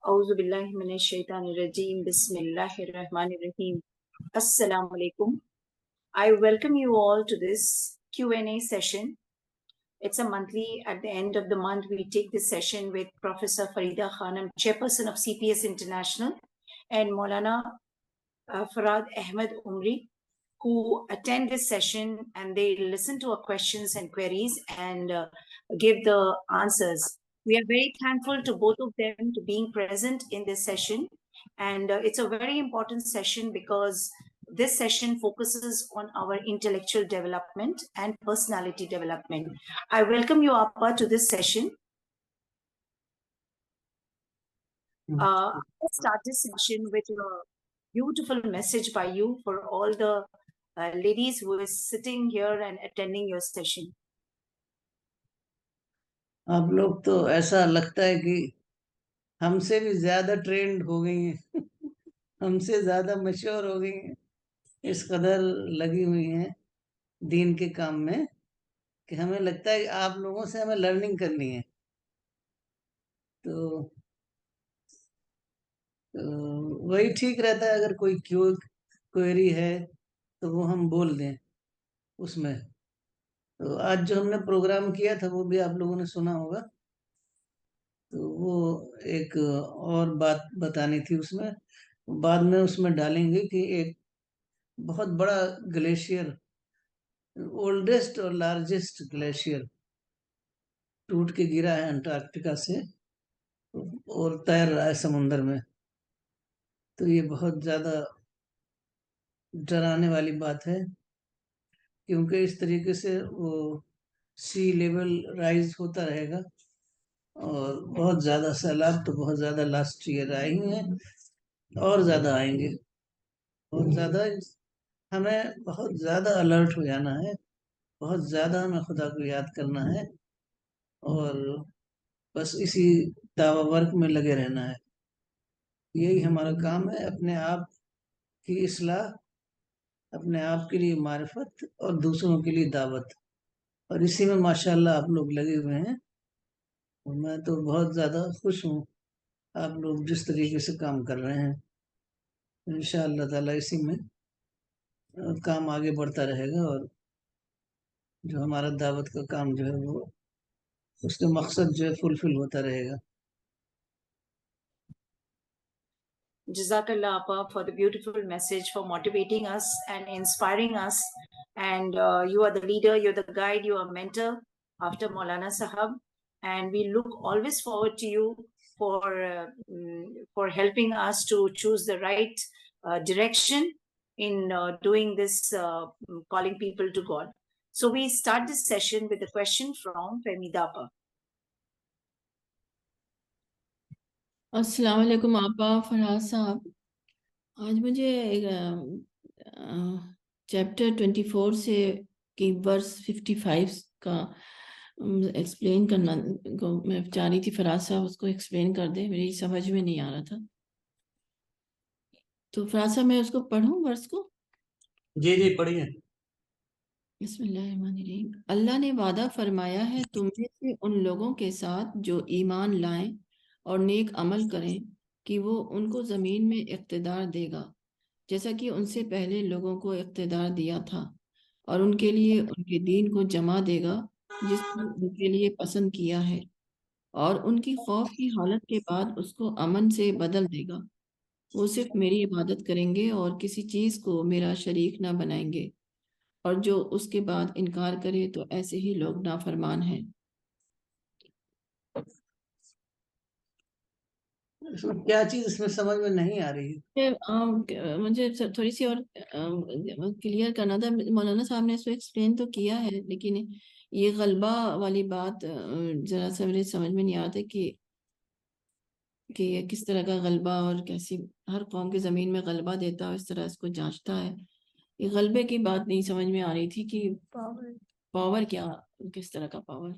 Auzu billahi minash shaitanir rajim. Bismillahir rahmanir rahim. Assalamu alaikum. I welcome you all to this Q&A session. It's a monthly, at the end of the month, we take this session with Professor Farida Khanam, chairperson of CPS International, and Maulana Farad Ahmed Umri, who attend this session and they listen to our questions and queries and give the answers. We are very thankful to both of them to being present in this session. And it's a very important session because this session focuses on our intellectual development and personality development. I welcome you, Appa, to this session. Let's start this session with a beautiful message by you for all the ladies who is sitting here and attending your session. आप लोग तो ऐसा लगता है कि हमसे भी ज्यादा ट्रेंड हो गई हैं हमसे ज्यादा मशहूर हो गई हैं, इस कदर लगी हुई हैं दीन के काम में कि हमें लगता है कि आप लोगों से हमें लर्निंग करनी है। तो वही ठीक रहता है, अगर कोई क्वेरी है तो वो हम बोल दें उसमें। तो आज जो हमने प्रोग्राम किया था वो भी आप लोगों ने सुना होगा। तो वो एक और बात बतानी थी उसमें, बाद में उसमें डालेंगे कि एक बहुत बड़ा ग्लेशियर, ओल्डेस्ट और लार्जेस्ट ग्लेशियर टूट के गिरा है अंटार्कटिका से और तैर रहा है समुंदर में। तो ये बहुत ज्यादा डराने वाली बात है, क्योंकि इस तरीके से वो सी लेवल राइज होता रहेगा और बहुत ज्यादा सैलाब तो बहुत ज्यादा लास्ट ईयर आए ही हैं और ज्यादा आएंगे। बहुत ज्यादा हमें बहुत ज्यादा अलर्ट हो जाना है, बहुत ज्यादा हमें खुदा को याद करना है और बस इसी दावा वर्क में लगे रहना है। यही हमारा काम है, अपने आप की इस्लाह, अपने आप के लिए मारिफत और दूसरों के लिए दावत, और इसी में माशाल्लाह आप लोग लगे हुए हैं। और मैं तो बहुत ज़्यादा खुश हूँ आप लोग जिस तरीके से काम कर रहे हैं। इंशाअल्लाह ताला इसी में काम आगे बढ़ता रहेगा और जो हमारा दावत का काम जो है वो उसके मकसद जो है फुलफिल होता रहेगा। Jazakallah, Appa, for the beautiful message, for motivating us and inspiring us. And you are the leader, you're the guide, you are a mentor after Maulana Sahab. And we look always forward to you for helping us to choose the right direction in doing this, calling people to God. So we start this session with a question from Femida Appa. अस्सलाम वालेकुम आपा फरहाद साहब। आज मुझे chapter 24 से की verse 55 का explain करना को मैं चाह रही थी, फरहाद साहब उसको एक्सप्लेन कर दे, मेरी समझ में नहीं आ रहा था। तो फरहाद साहब मैं उसको पढ़ूं वर्स को? जी जी पढ़िए। बिस्मिल्लाहिर्रहमानिर्रहीम। अल्लाह ने वादा फरमाया है तुम में से उन लोगों के साथ जो ईमान लाएं और नेक अमल करें कि वो उनको ज़मीन में इक़्तिदार देगा जैसा कि उनसे पहले लोगों को इक़्तिदार दिया था, और उनके लिए उनके दीन को जमा देगा जिसको उनके लिए पसंद किया है, और उनकी खौफ की हालत के बाद उसको अमन से बदल देगा। वो सिर्फ मेरी इबादत करेंगे और किसी चीज़ को मेरा शरीक ना बनाएंगे, और जो उसके बाद इनकार करे तो ऐसे ही लोग नाफरमान हैं। क्या चीज इसमें समझ में नहीं आ रही है? मुझे थोड़ी सी और क्लियर करना था। मौलाना साहब ने इसको एक्सप्लेन तो किया है, लेकिन ये गलबा वाली बात जरा सा मेरे समझ में नहीं आता कि ये किस तरह का गलबा और कैसी हर कौम की ज़मीन में गलबा देता है, इस तरह इसको जांचता है। ये गलबे की बात नहीं समझ में आ रही थी कि पावर क्या, किस तरह का पावर।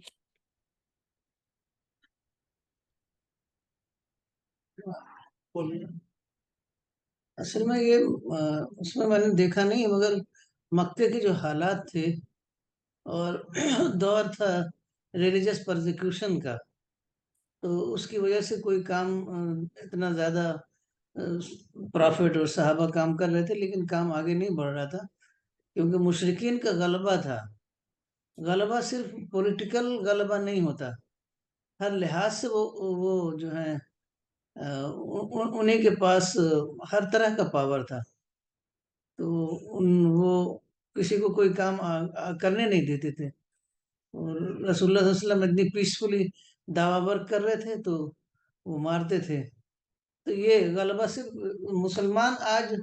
असल में ये उसमें मैंने देखा नहीं, मगर मक्के के जो हालात थे और दौर था रिलीजियस परसिक्यूशन का, تو اس کی وجہ سے کوئی کام اتنا زیادہ پرافٹ اور صحابہ کام کر رہے تھے، لیکن کام آگے نہیں بڑھ رہا تھا، کیونکہ مشرکین کا غلبہ تھا۔ غلبہ صرف پولیٹیکل غلبہ نہیں ہوتا، ہر لحاظ سے وہ جو ہے انہیں کے پاس ہر طرح کا پاور تھا، تو وہ کسی کو کوئی کام کرنے نہیں دیتے تھے، اور رسول اللہ صلی اللہ علیہ وسلم اتنی پیسفلی دعویٰ ورک کر رہے تھے تو وہ مارتے تھے۔ تو یہ غلبہ صرف مسلمان آج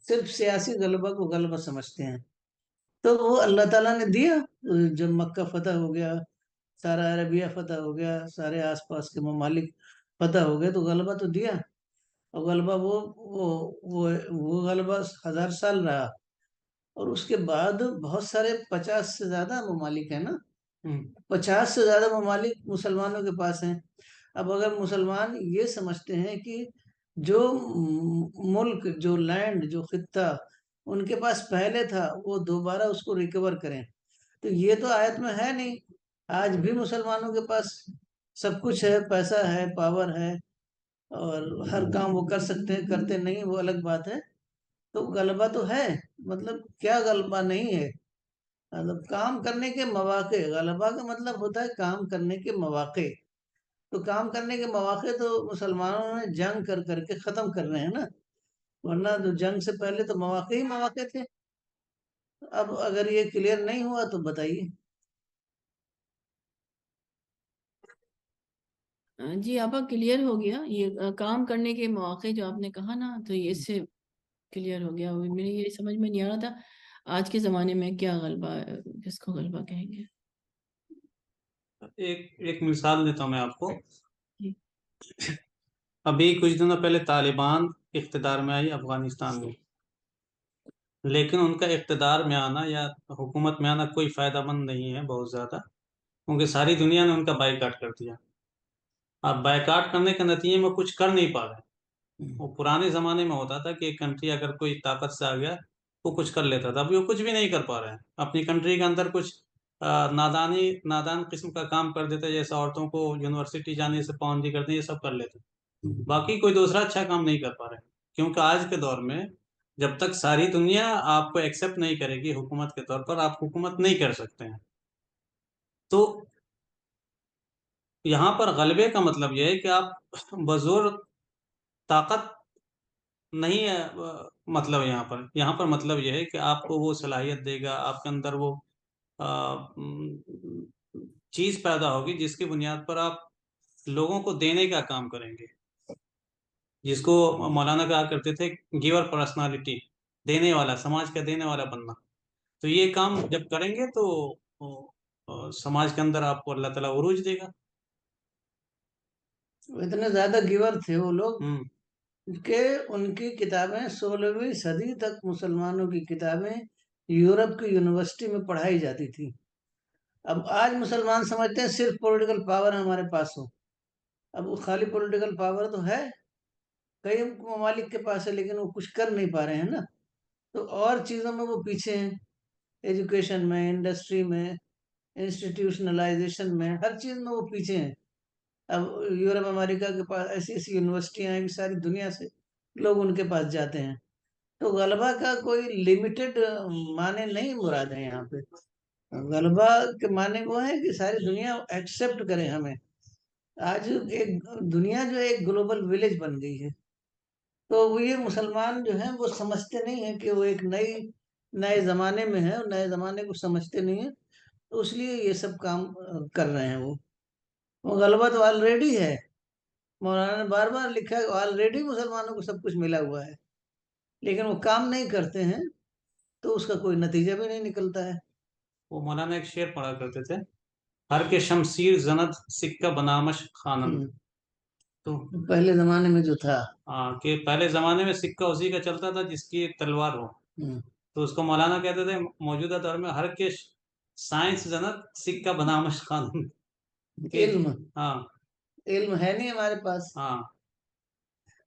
صرف سیاسی غلبہ کو غلبہ سمجھتے ہیں، تو وہ اللہ تعالیٰ نے دیا۔ جب مکہ فتح ہو گیا، سارا عربیہ فتح ہو گیا، سارے آس پاس کے ممالک فتح ہو گئے، تو غلبہ تو دیا، اور غلبہ وہ غلبہ 1000 سال رہا، اور اس کے بعد بہت سارے 50 سے زیادہ ممالک ہیں نا، 50 سے زیادہ ممالک مسلمانوں کے پاس ہیں۔ اب اگر مسلمان یہ سمجھتے ہیں کہ جو ملک، جو لینڈ، جو خطہ ان کے پاس پہلے تھا وہ دوبارہ اس کو ریکور کریں، تو یہ تو آیت میں ہے نہیں۔ آج بھی مسلمانوں کے پاس سب کچھ ہے، پیسہ ہے، پاور ہے، اور ہر کام وہ کر سکتے ہیں، کرتے نہیں وہ الگ بات ہے۔ تو غلبہ تو ہے، مطلب کیا غلبہ نہیں ہے؟ مطلب کام کرنے کے مواقع، غلبہ کا مطلب ہوتا ہے کام کرنے کے مواقع۔ تو کام کرنے کے مواقع تو مسلمانوں نے جنگ کر کر کے ختم کر رہے ہیں نا، ورنہ تو جنگ سے پہلے تو مواقع ہی مواقع تھے۔ اب اگر یہ کلیئر نہیں ہوا تو بتائیے۔ جی آپا کلیئر ہو گیا، یہ کام کرنے کے مواقع جو آپ نے کہا نا، تو یہ اس سے کلیئر ہو گیا۔ میرے یہ سمجھ میں نہیں آ رہا تھا آج کے زمانے میں کیا غلبہ، کس کو غلبہ کہیں گے؟ ایک مثال دیتا ہوں میں آپ کو۔ جی ابھی کچھ دنوں پہلے طالبان اقتدار میں آئی افغانستان میں، لیکن ان کا اقتدار میں آنا یا حکومت میں آنا کوئی فائدہ مند نہیں ہے بہت زیادہ، کیونکہ ساری دنیا نے ان کا بائیکاٹ کر دیا۔ اب بائیکاٹ کرنے کے نتیجے میں کچھ کر نہیں پا رہے۔ وہ پرانے زمانے میں ہوتا تھا کہ ایک کنٹری اگر کوئی طاقت سے آ گیا وہ کچھ کر لیتا تھا، ابھی وہ کچھ بھی نہیں کر پا رہے ہیں۔ اپنی کنٹری کے اندر کچھ نادان قسم کا کام کر دیتے، جیسے عورتوں کو یونیورسٹی جانے سے پابندی کرتے، یہ سب کر لیتے، باقی کوئی دوسرا اچھا کام نہیں کر پا رہے، کیونکہ آج کے دور میں جب تک ساری دنیا آپ کو ایکسیپٹ نہیں کرے گی حکومت کے طور پر، آپ حکومت نہیں کر سکتے ہیں۔ تو یہاں پر غلبے کا مطلب یہ ہے کہ آپ بزور طاقت نہیں ہے، مطلب یہاں پر مطلب یہ ہے کہ آپ کو وہ صلاحیت دے گا، آپ کے اندر وہ چیز پیدا ہوگی جس کی بنیاد پر آپ لوگوں کو دینے کا کام کریں گے، جس کو مولانا کہا کرتے تھے گیور پرسنالٹی، دینے والا، سماج کا دینے والا بننا۔ تو یہ کام جب کریں گے تو سماج کے اندر آپ کو اللہ تعالیٰ عروج دے گا۔ اتنے زیادہ گیور تھے وہ لوگ کہ ان کی کتابیں 16ویں صدی تک مسلمانوں کی کتابیں یورپ کی یونیورسٹی میں پڑھائی جاتی تھی۔ اب آج مسلمان سمجھتے ہیں صرف پولیٹیکل پاور ہمارے پاس ہو۔ اب وہ خالی پولیٹیکل پاور تو ہے، کئی ممالک کے پاس ہے، لیکن وہ کچھ کر نہیں پا رہے ہیں نا، تو اور چیزوں میں وہ پیچھے ہیں، ایجوکیشن میں، انڈسٹری میں، انسٹیٹیوشنلائزیشن میں، ہر چیز میں وہ پیچھے ہیں۔ اب یورپ امریکہ کے پاس ایسی ایسی یونیورسٹیاں ہیں کہ ساری دنیا سے لوگ ان کے پاس جاتے ہیں۔ تو غلبہ کا کوئی لمیٹڈ معنی نہیں مراد ہے یہاں پہ۔ غلبہ کے معنی وہ ہے کہ ساری دنیا ایکسیپٹ کرے ہمیں۔ آج ایک دنیا جو ایک گلوبل ولیج بن گئی ہے، تو وہ یہ مسلمان جو ہیں وہ سمجھتے نہیں ہیں کہ وہ ایک نئے زمانے میں ہے، اور نئے زمانے کو سمجھتے نہیں ہیں، تو اس لیے یہ سب کام کر رہے ہیں۔ وہ غلبہ تو آلریڈی ہے، مولانا نے بار بار لکھا ہے آلریڈی مسلمانوں کو سب کچھ ملا ہوا ہے، لیکن وہ کام نہیں کرتے ہیں تو اس کا کوئی نتیجہ بھی نہیں نکلتا ہے۔ وہ مولانا ایک شعر پڑھا کرتے تھے، ہر کے شمشیر زند سکہ بنامش خانند۔ تو پہلے زمانے میں جو تھا کہ پہلے زمانے میں سکہ اسی کا چلتا تھا جس کی ایک تلوار ہو، تو اس کو مولانا کہتے تھے موجودہ دور میں ہر کے سائنس زند سکہ بنامش خانند۔ علم ہاں علم ہے نہیں ہمارے پاس۔ ہاں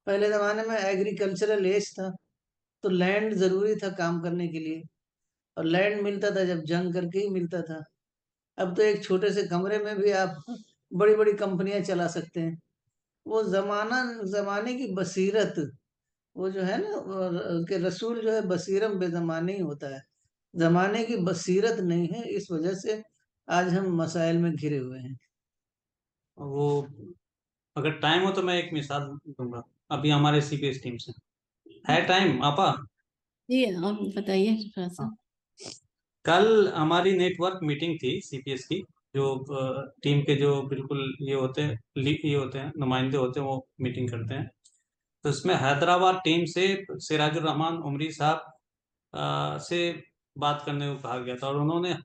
پہلے زمانے میں ایگریکلچرل ایج تھا، تو لینڈ ضروری تھا کام کرنے کے لیے، اور لینڈ ملتا تھا جب جنگ کر کے ہی ملتا تھا۔ اب تو ایک چھوٹے سے کمرے میں بھی آپ बड़ी बड़ी कंपनियां चला सकते हैं। वो जमाने की बसीरत, वो जो है ना कि रसूल जो है बसीरम बेजमाने ही होता है, जमाने की बसीरत नहीं है, इस वजह से आज हम मसाइल में घिरे हुए हैं। वो अगर टाइम हो तो मैं एक मिसाल दूंगा, अभी हमारे सीपीएस टीम से है टाइम आपा? जी आप बताइए थोड़ा सा। हाँ। कल हमारी नेटवर्क मीटिंग थी सीपीएस की, जो टीम के जो बिल्कुल ये होते हैं, ये होते हैं, नुमाइंदे होते हैं, वो मीटिंग करते हैं। तो इसमें हैदराबाद टीम से सिराजुर रहमान उमरी साहब से बात करने को कहा गया था, और उन्होंने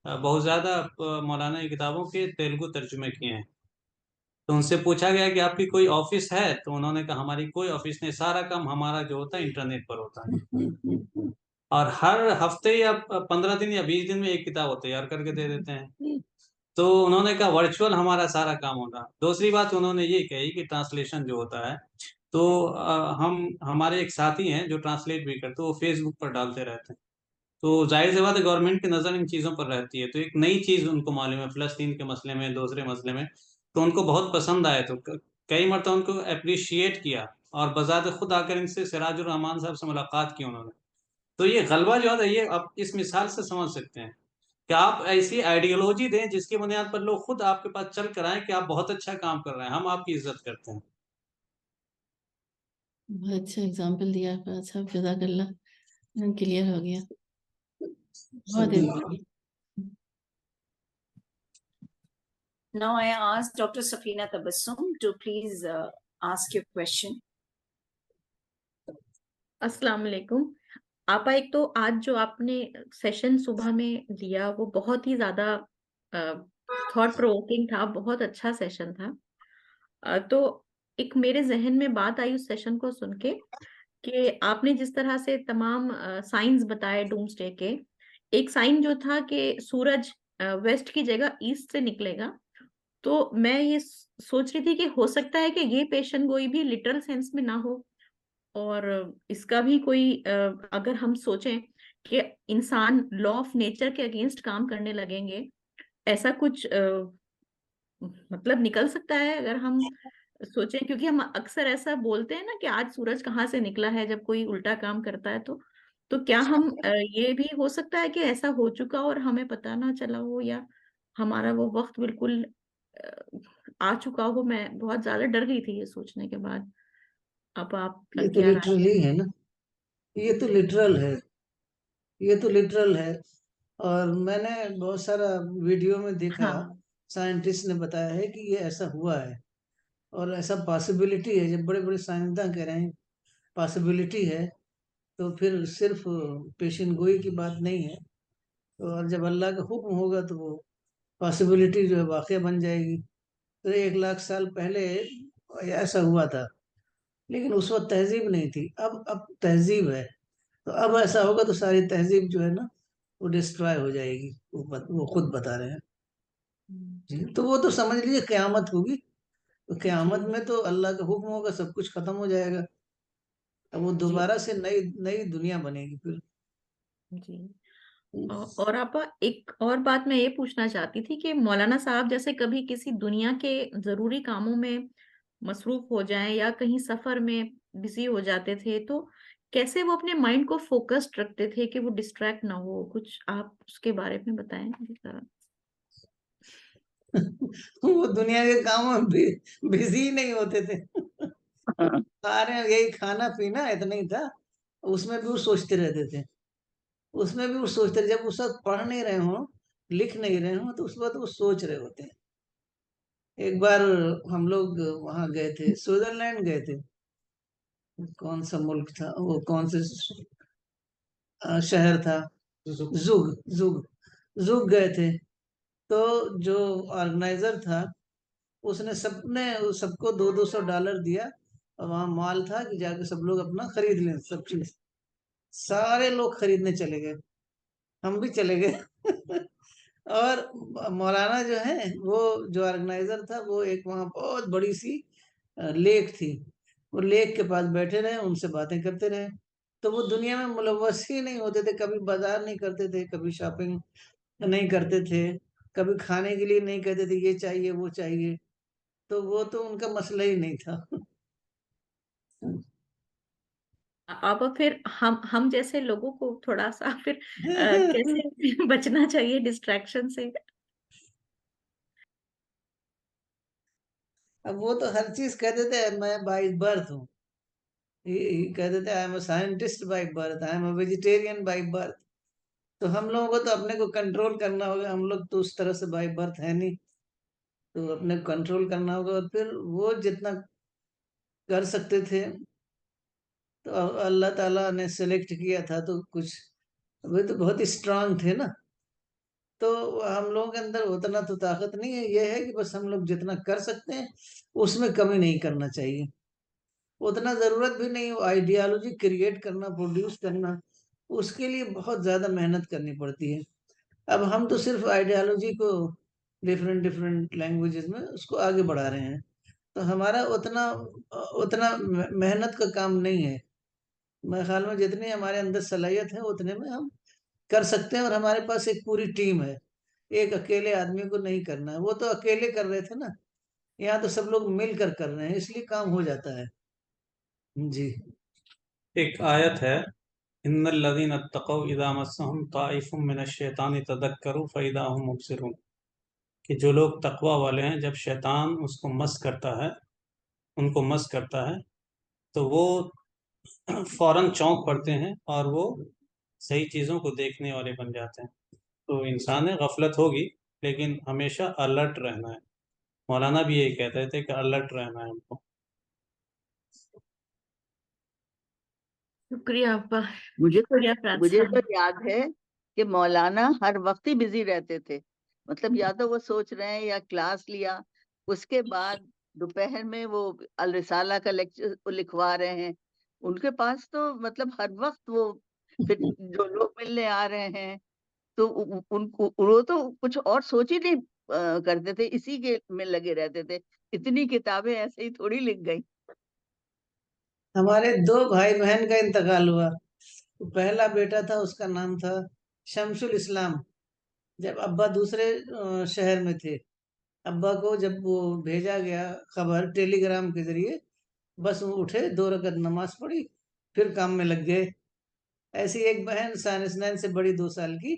बहुत ज़्यादा मौलाना की किताबों के तेलुगु तर्जुमे किए हैं। तो उनसे पूछा गया कि आपकी कोई ऑफिस है, तो उन्होंने कहा हमारी कोई ऑफिस नहीं, सारा काम हमारा जो होता है इंटरनेट पर होता है, और हर हफ्ते या 15 दिन या 20 दिन में एक किताब वो तैयार करके दे देते हैं। तो उन्होंने कहा वर्चुअल हमारा सारा काम होगा। दूसरी बात उन्होंने ये कही कि ट्रांसलेशन जो होता है, तो हम हमारे एक साथी हैं जो ट्रांसलेट भी करते हैं, वो फेसबुक पर डालते रहते हैं। तो जाहिर सी बात है गवर्नमेंट की नज़र इन चीज़ों पर रहती है, तो एक नई चीज़ उनको मालूम है फ़लस्तीन के मसले में, दूसरे मसले में, तो उनको बहुत पसंद आए। तो कई मरतबा उनको अप्रिशिएट किया, और बज़ात खुद आकर इनसे सिराजुर रहमान साहब से मुलाकात की उन्होंने। तो ये गलबा जो है ये आप इस मिसाल से समझ सकते हैं कि आप ऐसी आइडियोलॉजी दें जिसकी बुनियाद पर लोग खुद आपके पास चल कर आए कि आप बहुत अच्छा काम कर रहे हैं, हम आपकी इज्जत करते हैं। बहुत अच्छा एग्जाम्पल दिया आपका, अच्छा जज़ाकल्लाह, क्लियर हो गया। बहुत अच्छा। Now I ask Dr. Safina Tabassum to please ask your question. अस्सलाम वालेकुम। आपा, एक तो आज जो आपने सेशन सुबह में लिया वो बहुत ही ज़्यादा थॉट प्रोवोकिंग था, बहुत अच्छा सेशन था। तो एक मेरे ज़हन में बात आई उस सेशन को सुन के कि आपने जिस तरह से तमाम साइंस बताए डूम्सडे के, एक साइन जो था कि सूरज वेस्ट की जगह ईस्ट से निकलेगा, तो मैं ये सोच रही थी कि हो सकता है कि ये पेशन गोई भी लिटरल सेंस में ना हो, और इसका भी कोई अगर हम सोचें कि इंसान लॉ ऑफ नेचर के अगेंस्ट काम करने लगेंगे, ऐसा कुछ मतलब निकल सकता है अगर हम सोचें, क्योंकि हम अक्सर ऐसा बोलते हैं ना कि आज सूरज कहाँ से निकला है जब कोई उल्टा काम करता है। तो क्या हम ये भी हो सकता है कि ऐसा हो चुका हो और हमें पता ना चला हो, या हमारा वो वक्त बिल्कुल आ चुका हो। मैं बहुत ज्यादा डर गई थी ये सोचने के बाद। अब आप ये तो क्या राय? लिटरली है ना, ये तो लिटरल है, ये तो लिटरल है। और मैंने बहुत सारा वीडियो में देखा, हाँ, साइंटिस्ट ने बताया है कि ये ऐसा हुआ है, और ऐसा पॉसिबिलिटी है। जब बड़े बड़े साइंसदान कह रहे हैं पॉसिबिलिटी है, तो फिर सिर्फ पेशन गोई की बात नहीं है। तो और जब अल्लाह का हुक्म होगा तो वो पॉसिबिलिटी जो है वाकई बन जाएगी। तो 1 लाख साल पहले ऐसा हुआ था, लेकिन उस वक्त तहजीब नहीं थी। अब तहजीब है, तो अब ऐसा होगा तो सारी तहजीब जो है ना वो डिस्ट्रॉय हो जाएगी, वो खुद बता रहे हैं जी। तो वो तो समझ लीजिए क़यामत होगी, तो क़यामत में तो अल्लाह का हुक्म होगा, सब कुछ खत्म हो जाएगा। अब वो जी, दोबारा से नई नई दुनिया बनेगी फिर। जी। और आप, एक और बात मैं ये पूछना चाहती थी कि मौलाना साहब जैसे कभी किसी दुनिया के जरूरी कामों में मसरूफ हो जाएं या कहीं सफर में बिजी हो जाते थे, तो कैसे वो अपने माइंड को फोकस्ड रखते थे कि वो डिस्ट्रैक्ट ना हो? कुछ आप उसके बारे में बताएं जरा। वो दुनिया के कामों में बिजी ही नहीं होते थे। सारे यही खाना पीना इतना ही था, उसमें भी वो सोचते रहते थे। उसमें भी वो सोचते रहे, जब उस वक्त पढ़ नहीं रहे हो, लिख नहीं रहे हो, तो उस वक्त वो सोच रहे होते हैं। एक बार हम लोग वहां गए थे, स्विट्जरलैंड गए थे। कौन सा मुल्क था वो, कौन से शहर था, जुग जुग जुग गए थे। तो जो ऑर्गेनाइजर था उसने सबको $200 दिया, और वहां मॉल था कि जाके सब लोग अपना खरीद लें सब चीज। सारे लोग खरीदने चले गए, हम भी चले गए। और मौलाना जो है, वो जो ऑर्गेनाइजर था, वो एक वहाँ बहुत बड़ी सी लेक थी, वो लेक के पास बैठे रहे, उनसे बातें करते रहे। तो वो दुनिया में मुलव्वस ही नहीं होते थे, कभी बाजार नहीं करते थे, कभी शॉपिंग नहीं करते थे, کبھی کھانے کے لیے نہیں کہتے تھے یہ چاہیے وہ چاہیے، تو وہ تو ان کا مسئلہ ہی نہیں تھا۔ اب پھر ہم جیسے لوگوں کو تھوڑا سا پھر کیسے بچنا چاہیے ڈسٹریکشن سے؟ اب وہ تو ہر چیز کہتے تھے میں بائی برتھ ہوں، کہتے تھے I am a scientist by birth, I am a vegetarian by birth. تو ہم لوگوں کو تو اپنے کو کنٹرول کرنا ہوگا، ہم لوگ تو اس طرح سے بائی برتھ ہے نہیں، تو اپنے کو کنٹرول کرنا ہوگا۔ اور پھر وہ جتنا کر سکتے تھے تو اللہ تعالیٰ نے سلیکٹ کیا تھا، تو کچھ وہ تو بہت اسٹرانگ تھے نا، تو ہم لوگوں کے اندر اتنا تو طاقت نہیں ہے، یہ ہے کہ بس ہم لوگ جتنا کر سکتے ہیں اس میں کمی نہیں کرنا چاہیے، اتنا ضرورت بھی نہیں آئیڈیالوجی کریٹ کرنا، پروڈیوس کرنا، اس کے لیے بہت زیادہ محنت کرنی پڑتی ہے۔ اب ہم تو صرف آئیڈیالوجی کو ڈفرینٹ لینگویجز میں اس کو آگے بڑھا رہے ہیں، تو ہمارا اتنا محنت کا کام نہیں ہے۔ میرے خیال میں جتنی ہمارے اندر صلاحیت ہے اتنے میں ہم کر سکتے ہیں، اور ہمارے پاس ایک پوری ٹیم ہے، ایک اکیلے آدمی کو نہیں کرنا ہے۔ وہ تو اکیلے کر رہے تھے نا، یہاں تو سب لوگ مل کر رہے ہیں، اس لیے کام ہو جاتا ہے۔ جی ایک آیت ہے، ان الذین اتقوا اذا مسهم طائف من الشیطان تذکروا فاذا هم مبصرون، کہ جو لوگ تقوی والے ہیں جب شیطان اس کو مس کرتا ہے، ان کو مس کرتا ہے، تو وہ فوراً چونک پڑتے ہیں اور وہ صحیح چیزوں کو دیکھنے والے بن جاتے ہیں۔ تو انسان غفلت ہوگی لیکن ہمیشہ الرٹ رہنا ہے۔ مولانا بھی یہی کہتے تھے کہ الرٹ رہنا ہے ہم کو۔ شکریہ ابا، مجھے شکریہ فراز مجھے صاحب۔ تو یاد ہے کہ مولانا ہر وقت ہی بزی رہتے تھے، مطلب یا تو وہ سوچ رہے ہیں یا کلاس لیا، اس کے بعد دوپہر میں وہ الرسالہ کا لیکچر لکھوا رہے ہیں، ان کے پاس تو مطلب ہر وقت وہ، پھر جو لوگ ملنے آ رہے ہیں تو ان کو وہ تو کچھ اور سوچ ہی نہیں کرتے تھے، اسی کے میں لگے رہتے تھے۔ اتنی کتابیں ایسے ہی تھوڑی لکھ گئی۔ ہمارے 2 بھائی بہن کا انتقال ہوا، پہلا بیٹا تھا اس کا نام تھا شمس الاسلام، جب ابا دوسرے شہر میں تھے، ابا کو جب وہ بھیجا گیا خبر ٹیلی گرام کے ذریعے، بس وہ اٹھے 2 رکعت نماز پڑھی پھر کام میں لگ گئے۔ ایسی ایک بہن سائنس 9 سے بڑی 2 سال کی،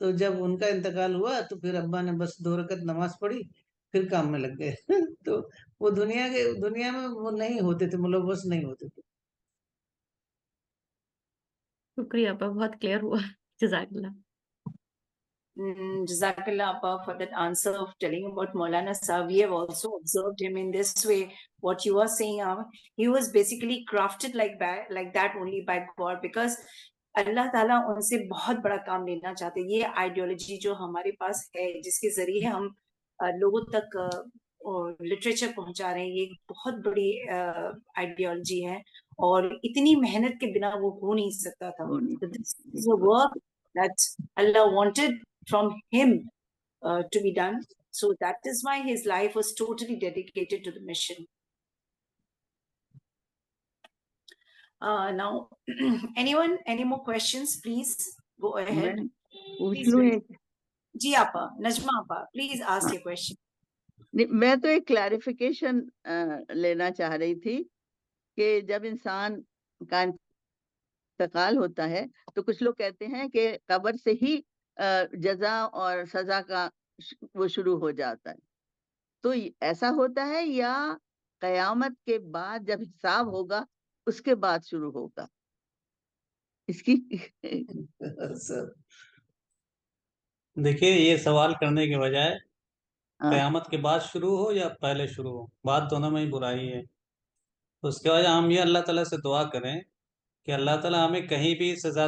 تو جب ان کا انتقال ہوا تو پھر ابا نے بس 2 رکعت نماز پڑھی پھر کام میں لگ گئے۔ تو وہ دنیا میں وہ نہیں ہوتے تھے، ملوث نہیں ہوتے تھے۔ شکریہ ابا، بہت کلیئر ہوا، جزاک اللہ۔ Jazakallah Appa for that answer of telling about Maulana Sahib. We have also observed him in this way. What you are saying, he was basically crafted like that only by God, because اللہ تعالیٰ ان سے بہت بڑا کام لینا چاہتے ہیں۔ یہ ideology جو ہمارے پاس ہے، جس کے ذریعے ہم لوگوں تک لٹریچر پہنچا رہے ہیں، یہ بہت بڑی آئیڈیالوجی ہے، اور اتنی محنت کے بنا وہ ہو نہیں سکتا تھا۔ This is a work that Allah wanted from him to be done. So that is why his life was totally dedicated to the mission. Now, anyone, any more questions? Please go ahead. میں پوچھ Please لوں raise. ایک؟ Ji Appa, Najma Appa, please ask your question. میں تو ایک clarification لینا چاہ رہی تھی کہ جب انسان کا انتقال ہوتا ہے تو کچھ لوگ کہتے ہیں کہ قبر سے ہی جزا اور سزا کا وہ شروع ہو جاتا ہے، تو ایسا ہوتا ہے یا قیامت کے بعد جب حساب ہوگا اس کے بعد شروع ہوگا؟ اس کی دیکھیے، یہ سوال کرنے کے بجائے ہاں، قیامت کے بعد شروع ہو یا پہلے شروع ہو، بات دونوں میں ہی برائی ہے۔ تو اس کے وجہ ہم یہ اللہ تعالیٰ سے دعا کریں کہ اللہ تعالیٰ ہمیں کہیں بھی سزا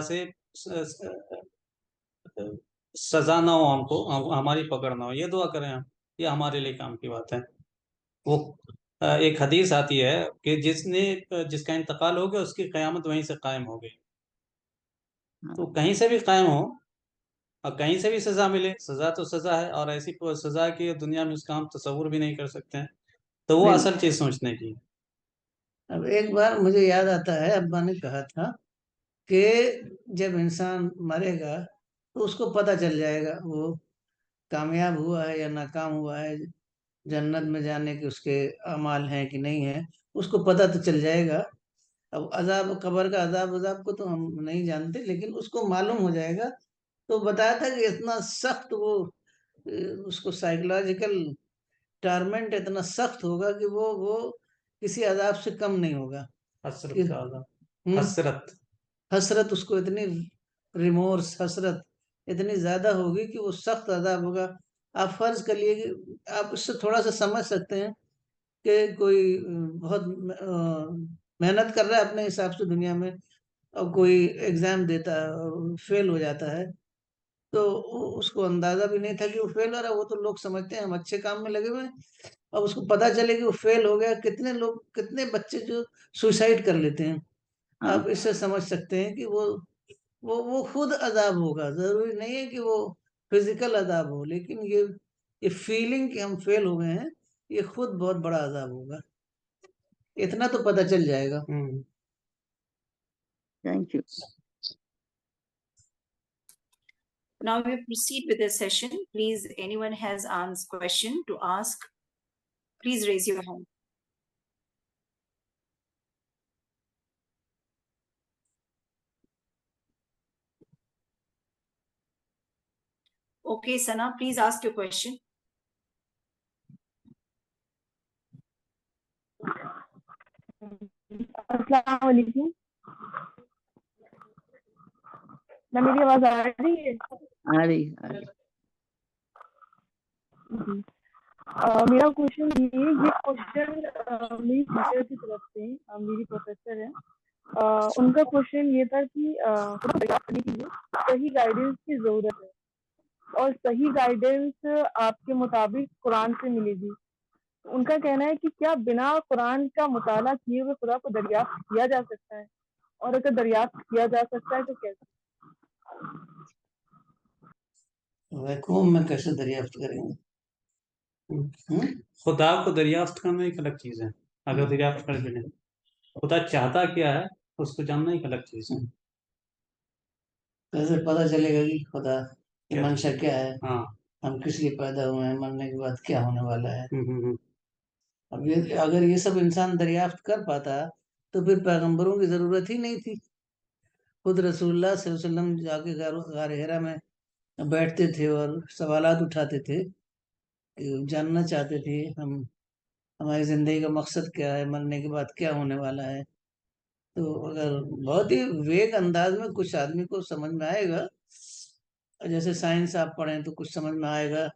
نہ ہو، ہم کو ہماری پکڑ نہ ہو، یہ دعا کریں ہم، یہ ہمارے لیے کام کی بات ہے۔ وہ ایک حدیث آتی ہے کہ جس کا انتقال ہو گیا اس کی قیامت وہیں سے قائم ہو گئی۔ تو کہیں سے بھی قائم ہو اور کہیں سے بھی سزا ملے، سزا تو سزا ہے، اور ایسی سزا کی دنیا میں اس کا ہم تصور بھی نہیں کر سکتے ہیں، تو وہ اصل چیز سوچنے کی۔ اب ایک بار مجھے یاد آتا ہے ابا نے کہا تھا کہ جب انسان مرے گا تو اس کو پتہ چل جائے گا وہ کامیاب ہوا ہے یا ناکام ہوا ہے، جنت میں جانے کے اس کے اعمال ہیں کہ نہیں ہیں، اس کو پتہ تو چل جائے گا. اب عذاب قبر کا عذاب کو تو ہم نہیں جانتے، لیکن اس کو معلوم ہو جائے گا. تو بتایا تھا کہ اتنا سخت وہ اس کو سائیکولوجیکل ٹارمنٹ اتنا سخت ہوگا کہ وہ کسی عذاب سے کم نہیں ہوگا. حسرت کا عذاب، حسرت حسرت اس کو اتنی ریمورس، حسرت اتنی زیادہ ہوگی کہ وہ سخت عذاب ہوگا. آپ فرض کر لیے کہ آپ اس سے تھوڑا سا سمجھ سکتے ہیں کہ کوئی بہت محنت کر رہا ہے اپنے حساب سے دنیا میں، اور کوئی ایگزام دیتا ہے اور فیل ہو جاتا ہے، تو اس کو اندازہ بھی نہیں تھا کہ وہ فیل ہو رہا ہے. وہ تو لوگ سمجھتے ہیں ہم اچھے کام میں لگے ہوئے ہیں، اب اس کو پتا چلے کہ وہ فیل ہو گیا. کتنے بچے جو سوسائڈ کر لیتے ہیں. آپ اس سے سمجھ سکتے ہیں کہ وہ خود عذاب ہوگا. ضروری نہیں ہے کہ وہ فزیکل عذاب ہو، لیکن یہ فیلنگ کہ ہم فیل ہو گئے ہیں، یہ خود بہت بڑا عذاب ہوگا. اتنا تو پتہ چل جائے گا. Thank you. Now we proceed with the session. Please, anyone has question to ask, please raise your hand. Okay, Sana, please ask your question. السلام علیکم. نہ میری آواز آ رہی ہے؟ آ رہی. میرا کوشچن یہ کوشچن میری ٹیچر کی طرف سے، میری پروفیسر ہے، ان کا کوشچن یہ تھا کہ کرنے کے لیے صحیح گائیڈنس کی ضرورت ہے، اور صحیح گائیڈنس آپ کے مطابق قرآن سے ملے گی. ان کا کہنا ہے کہ کیا بنا قرآن کا مطالعہ کیے ہوئے خدا کو دریافت کیا جا سکتا ہے، اور اگر دریافت کیا جا سکتا ہے تو کیسے؟ ویکوم میں کیسے دریافت کریں گے؟ خدا کو دریافت کرنا ایک الگ چیز ہے. اگر دریافت کر بھی نہیں، خدا چاہتا کیا ہے اس کو جاننا ایک الگ چیز ہے. کیسے پتہ چلے گا کہ خدا کی منشا کیا ہے؟ ہاں، ہم کس لیے پیدا ہوئے ہیں، مرنے کے بعد کیا ہونے والا ہے. اب اگر یہ سب انسان دریافت کر پاتا تو پھر پیغمبروں کی ضرورت ہی نہیں تھی. خود رسول اللہ صلی اللہ علیہ وسلم جا کے غار حرا میں بیٹھتے تھے اور سوالات اٹھاتے تھے، جاننا چاہتے تھے ہماری زندگی کا مقصد کیا ہے، مرنے کے بعد کیا ہونے والا ہے. تو اگر بہت ہی ویگ انداز میں کچھ آدمی کو سمجھ میں آئے گا، جیسے سائنس آپ پڑھیں تو کچھ سمجھ میں آئے گا،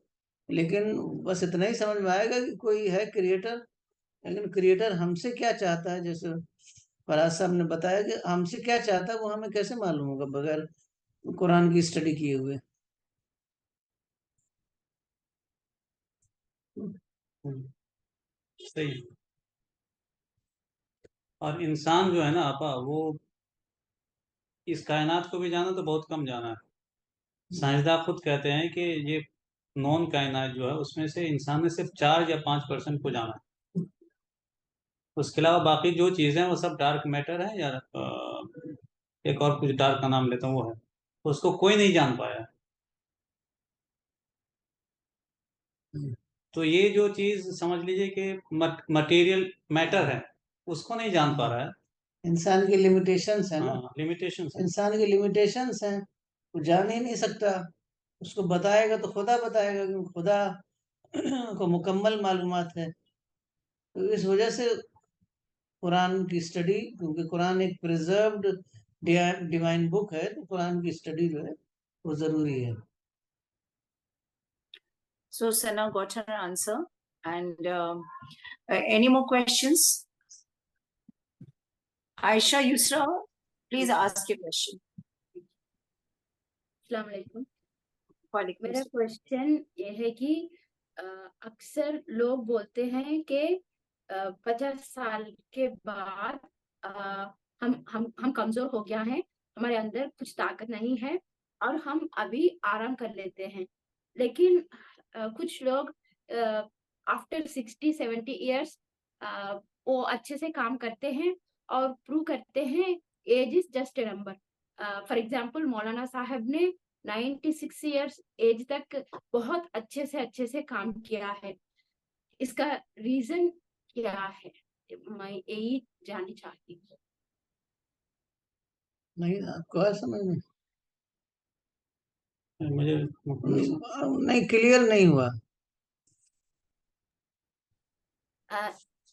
لیکن بس اتنا ہی سمجھ میں آئے گا کہ کوئی ہے کریٹر. لیکن کریٹر ہم سے کیا چاہتا ہے، جیسے فراز صاحب نے بتایا کہ ہم سے کیا چاہتا ہے وہ ہمیں کیسے معلوم ہوگا بغیر قرآن کی اسٹڈی کیے ہوئے. صحیح. اور انسان جو ہے نا آپا، وہ اس کائنات کو بھی جانا تو بہت کم جانا ہے. سائنسداں خود کہتے ہیں کہ یہ نون کائنات جو ہے اس میں سے انسان نے صرف 4 یا 5% کو جانا ہے. اس کے علاوہ باقی جو چیزیں وہ سب ڈارک میٹر ہے، یا ایک اور کچھ ڈارک کا نام لیتا ہوں وہ ہے، اس کو کوئی نہیں جان پایا. تو یہ جو چیز سمجھ لیجئے کہ مٹیریل میٹر ہے، اس کو نہیں جان پا رہا ہے. انسان کی لیمیٹیشنز ہیں نا، لیمیٹیشنز ہیں. انسان کی لیمیٹیشنز ہیں، وہ جان ہی نہیں سکتا. اس کو بتائے گا تو خدا بتائے گا، کیونکہ خدا کو مکمل معلومات ہے. تو اس وجہ سے قرآن کی اسٹڈی، کیونکہ قرآن ایک پریزروڈ ڈیوائن بک ہے، تو قرآن کی اسٹڈی جو ہے وہ ضروری ہے. So Sana got her answer. And any more questions? Aisha Yusra, please ask your question. السلام علیکم. وعلیکم میرا السلام. کوشچن یہ ہے کہ اکثر لوگ بولتے ہیں کہ 50 سال کے بعد ہم کمزور ہو گیا ہیں، ہمارے اندر کچھ طاقت نہیں ہے اور ہم ابھی آرام کر لیتے ہیں. لیکن کچھ لوگ آفٹر 60-70 ایئرس وہ اچھے سے کام کرتے ہیں اور پروو کرتے ہیں age is just a number. For example مولانا صاحب نے 96 ईयर्स एज तक बहुत अच्छे से काम किया है। इसका रीजन क्या है, मैं यही जानना चाहती हूँ। नहीं, आपको है समझ में? मुझे नहीं, क्लियर नहीं हुआ।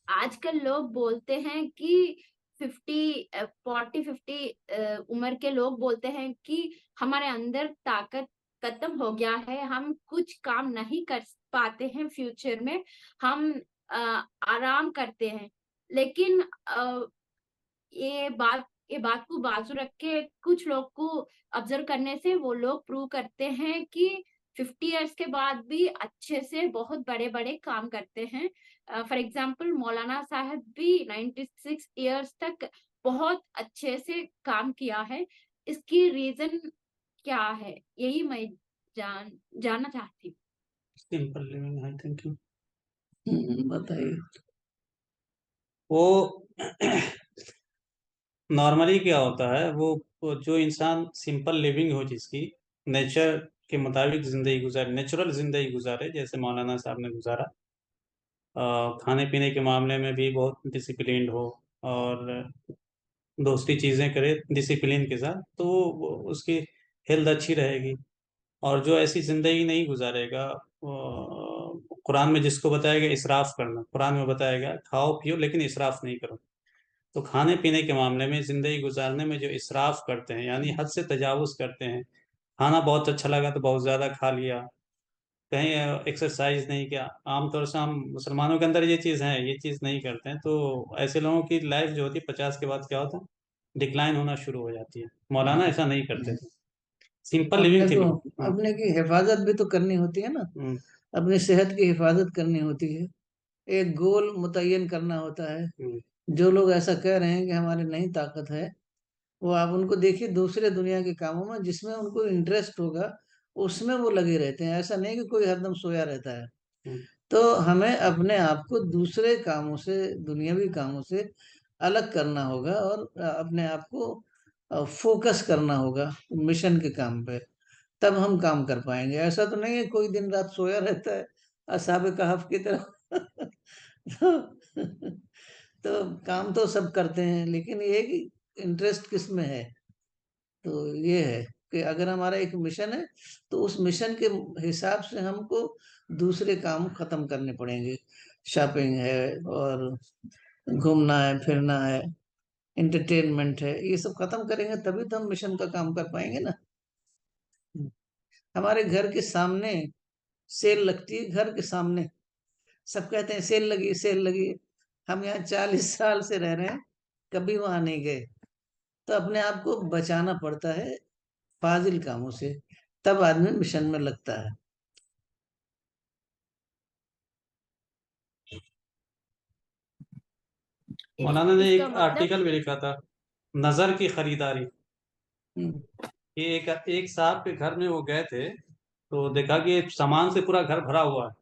आजकल लोग बोलते हैं कि 40-50 उम्र के लोग बोलते हैं कि हमारे अंदर ताकत खत्म हो गया है, हम कुछ काम नहीं कर पाते हैं फ्यूचर में, हम आराम करते हैं। लेकिन ये बात को बाजू रख के कुछ लोग को ऑब्जर्व करने से वो लोग प्रूव करते हैं कि 50 इयर्स के बाद भी अच्छे से बहुत बड़े बड़े काम करते हैं। फॉर एग्जाम्पल मौलाना साहब भी 96 इयर्स तक बहुत अच्छे से काम किया है। इसकी रीजन क्या है, यही मैं जानना चाहती हूँ। सिंपल लिविंग है। Thank you. बताइए। वो नॉर्मली क्या होता है, वो जो इंसान सिंपल लिविंग हो, जिसकी नेचर के मुताबिक जिंदगी गुजारे, नेचुरल जिंदगी गुजारे, जैसे मौलाना साहब ने गुजारा, खाने पीने के मामले में भी बहुत डिसिप्लिन्ड हो और दूसरी चीज़ें करे डिसिप्लिन के साथ, तो उसकी हेल्थ अच्छी रहेगी। और जो ऐसी जिंदगी नहीं गुजारेगा, कुरान में जिसको बताया गया इसराफ करना, कुरान में बताया गया खाओ पियो लेकिन इसराफ नहीं करो। तो खाने पीने के मामले में, जिंदगी गुजारने में जो इसराफ करते हैं, यानी हद से तजावुज करते हैं, खाना बहुत अच्छा लगा तो बहुत ज़्यादा खा लिया, कहीं एक्सरसाइज नहीं किया। आमतौर से हम मुसलमानों के अंदर ये चीज़ है, ये चीज़ नहीं करते हैं, तो ऐसे लोगों की लाइफ जो होती है 50 के बाद क्या होता है, डिक्लाइन होना शुरू हो जाती है। मौलाना ऐसा नहीं करते थे, सिंपल अपने लिविंग थी को बिल्कुल। हाँ। अपने की हिफाजत भी तो करनी होती है ना, अपनी सेहत की हिफाजत करनी होती है, एक गोल मुतय्यन करना होता है। जो लोग ऐसा कह रहे हैं कि हमारे नहीं ताकत है, वो आप उनको देखिए दूसरे दुनिया के कामों में जिसमें उनको इंटरेस्ट होगा उसमें वो लगे रहते हैं। ऐसा नहीं कि कोई हरदम सोया रहता है। तो हमें अपने आप को दूसरे कामों से, दुनियावी कामों से अलग करना होगा और अपने आप को फोकस करना होगा मिशन के काम पे, तब हम काम कर पाएंगे। ऐसा तो नहीं है कोई दिन रात सोया रहता है असहाब कहफ की तरह। तो, तो काम तो सब करते हैं, लेकिन ये है कि इंटरेस्ट किस में है। तो ये है कि अगर हमारा एक मिशन है तो उस मिशन के हिसाब से हमको दूसरे काम खत्म करने पड़ेंगे। शॉपिंग है और घूमना है फिरना है, एंटरटेनमेंट है, ये सब खत्म करेंगे तभी तो हम मिशन का काम कर पाएंगे ना। हमारे घर के सामने सेल लगती है, घर के सामने सब कहते हैं सेल लगी। हम यहाँ 40 साल से रह रहे हैं, कभी वहां नहीं गए। तो अपने आप को बचाना पड़ता है फाजिल कामों से, तब आदमी मिशन में लगता है। मौलाना ने इसका एक मतलब आर्टिकल भी लिखा था, नजर की खरीदारी। ये एक साहब के घर में वो गए थे, तो देखा कि सामान से पूरा घर भरा हुआ है,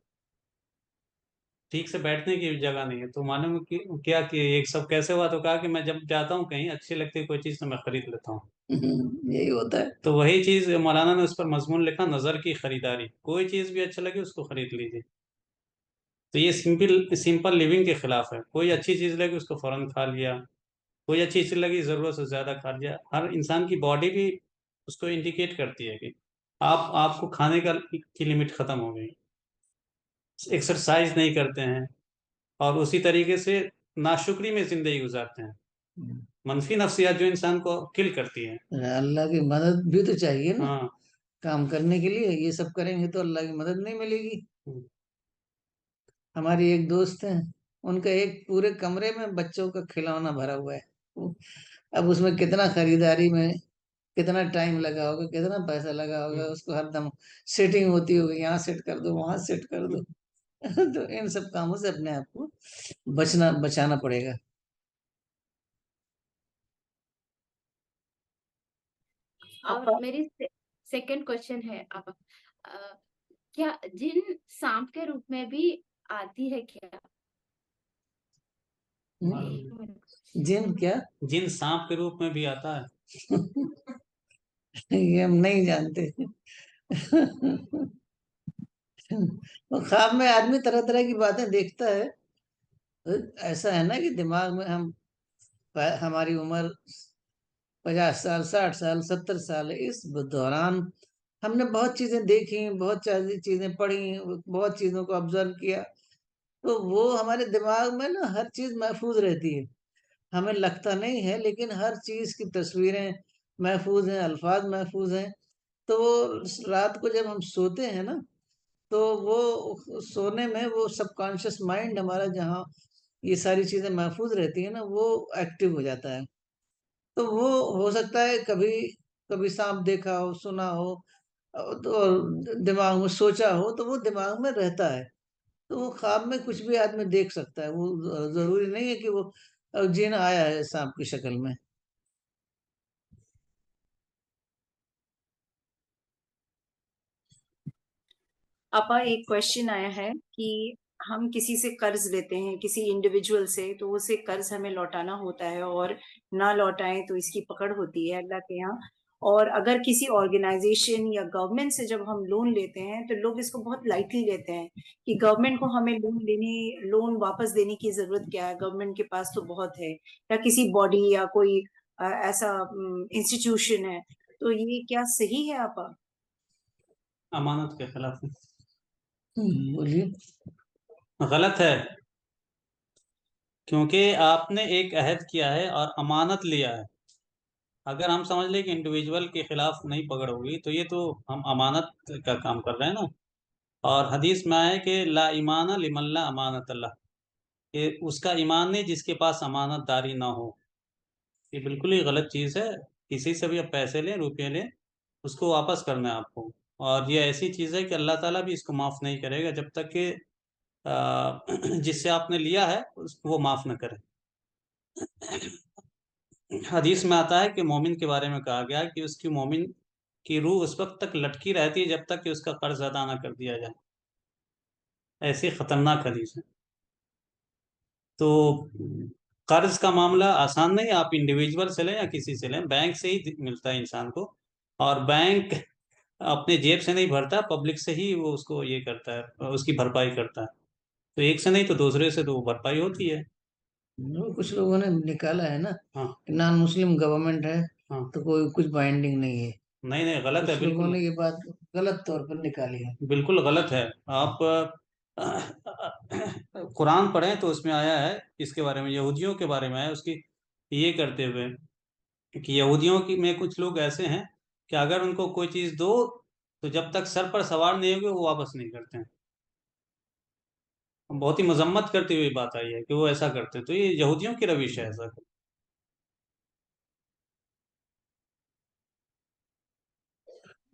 ठीक से बैठने की भी जगह नहीं है। तो मालूम कि क्या कि एक सब कैसे हुआ, तो कहा कि मैं जब जाता हूँ कहीं अच्छी लगती है कोई चीज़ तो मैं खरीद लेता हूँ। यही होता है। तो वही चीज़ मौलाना ने उस पर मजमून लिखा, नज़र की खरीदारी। कोई चीज़ भी अच्छा लगे उसको खरीद लीजिए। तो ये सिंपल लिविंग के खिलाफ है। कोई अच्छी चीज़ लगी उसको फौरन खा लिया, कोई अच्छी चीज़ लगी ज़रूरत से ज़्यादा खा लिया। हर इंसान की बॉडी भी उसको इंडिकेट करती है कि आपको खाने की लिमिट ख़त्म हो गई, एक्सरसाइज नहीं करते हैं, और उसी तरीके से नाशुक्री में ज़िंदगी गुजारते हैं। मनफी नफ्सियात जो इंसान को किल करती है। अल्लाह की मदद भी तो चाहिए ना हाँ। काम करने के लिए। ये सब करेंगे तो अल्लाह की मदद नहीं मिलेगी। हमारी एक दोस्त है, उनका एक पूरे कमरे में बच्चों का खिलौना भरा हुआ है। अब उसमें कितना खरीदारी में कितना टाइम लगा होगा, कितना पैसा लगा होगा, उसको हरदम सेटिंग होती होगी, यहाँ सेट कर दो वहां सेट कर दो। तो इन सब कामों से अपने आप को बचाना पड़ेगा। और मेरी सेकंड क्वेश्चन है, अब क्या जिन सांप के रूप में भी आती है क्या? जिन क्या? जिन सांप के रूप में भी आता है। ये हम नहीं जानते। वो ख्वाब में आदमी तरह तरह की बातें देखता है। तो ऐसा है ना कि दिमाग में हमारी उम्र 50 साल, 60 साल, 70 साल है। इस दौरान हमने बहुत चीजें देखी, बहुत चीजें पढ़ी, बहुत चीजों को ऑब्जर्व किया। तो वो हमारे दिमाग में ना हर चीज महफूज रहती है। हमें लगता नहीं है, लेकिन हर चीज की तस्वीरें महफूज हैं, अल्फाज महफूज हैं। तो वो रात को जब हम सोते हैं ना, तो वो सोने में वो सबकॉन्शियस माइंड हमारा, जहाँ ये सारी चीजें महफूज रहती है ना, वो एक्टिव हो जाता है। तो वो हो सकता है कभी कभी सांप देखा हो, सुना हो, तो दिमाग में सोचा हो, तो वो दिमाग में रहता है। तो वो ख्वाब में कुछ भी आदमी देख सकता है। वो जरूरी नहीं है कि वो जिन आया है सांप की शक्ल में। आपा, एक क्वेश्चन आया है कि हम किसी से कर्ज लेते हैं, किसी इंडिविजुअल से, तो उसे कर्ज हमें लौटाना होता है, और ना लौटाएं तो इसकी पकड़ होती है अल्लाह के यहाँ। और अगर किसी ऑर्गेनाइजेशन या गवर्नमेंट से जब हम लोन लेते हैं तो लोग इसको बहुत लाइटली लेते हैं कि गवर्नमेंट को हमें लोन वापस देने की जरूरत क्या है, गवर्नमेंट के पास तो बहुत है, या किसी बॉडी या कोई ऐसा इंस्टीट्यूशन है। तो ये क्या सही है आपा? अमानत के खिलाफ बोलिए। गलत है, क्योंकि आपने एक अहद किया है और अमानत लिया है। अगर हम समझ लें कि इंडिविजुअल के खिलाफ नहीं पकड़ होगी, तो ये तो हम अमानत का काम कर रहे हैं ना। और हदीस में आया है कि ला ईमान लिमन ला अमानत अल्लाह, कि उसका ईमान नहीं जिसके पास अमानतदारी ना हो। ये बिल्कुल ही गलत चीज़ है। किसी से भी आप पैसे लें, रुपये लें, उसको वापस करना है आपको। और ये ऐसी चीज़ है कि अल्लाह ताला भी इसको माफ़ नहीं करेगा जब तक कि जिससे आपने लिया है उसको वो माफ़ न करे। हदीस में आता है कि मोमिन के बारे में कहा गया कि उसकी मोमिन की रूह उस वक्त तक लटकी रहती है जब तक कि उसका कर्ज अदा ना कर दिया जाए। ऐसी खतरनाक हदीस है। तो कर्ज का मामला आसान नहीं है। आप इंडिविजुअल से लें या किसी से लें, बैंक से ही मिलता है इंसान को। और बैंक अपने जेब से नहीं भरता, पब्लिक से ही वो उसको ये करता है, उसकी भरपाई करता है। तो एक से नहीं तो दूसरे से तो वो भरपाई होती है। कुछ लोगों ने निकाला है ना हाँ कि नॉन मुस्लिम गवर्नमेंट है, हाँ, तो कोई कुछ बाइंडिंग नहीं है। नहीं नहीं, गलत है, कुछ लोगों बिल्कुल ने ये बात गलत तौर पर निकाली है। बिल्कुल गलत है। आप कुरान पढ़ें तो उसमें आया है इसके बारे में, यहूदियों के बारे में आया उसकी ये करते हुए कि यहूदियों की में कुछ लोग ऐसे हैं कि अगर उनको कोई चीज़ दो तो जब तक सर पर सवार नहीं होगी वो वापस नहीं करते हैं। बहुत ही मजम्मत करती हुई बात आई है कि वो ऐसा करते हैं। तो ये यहूदियों की रविश है ऐसा।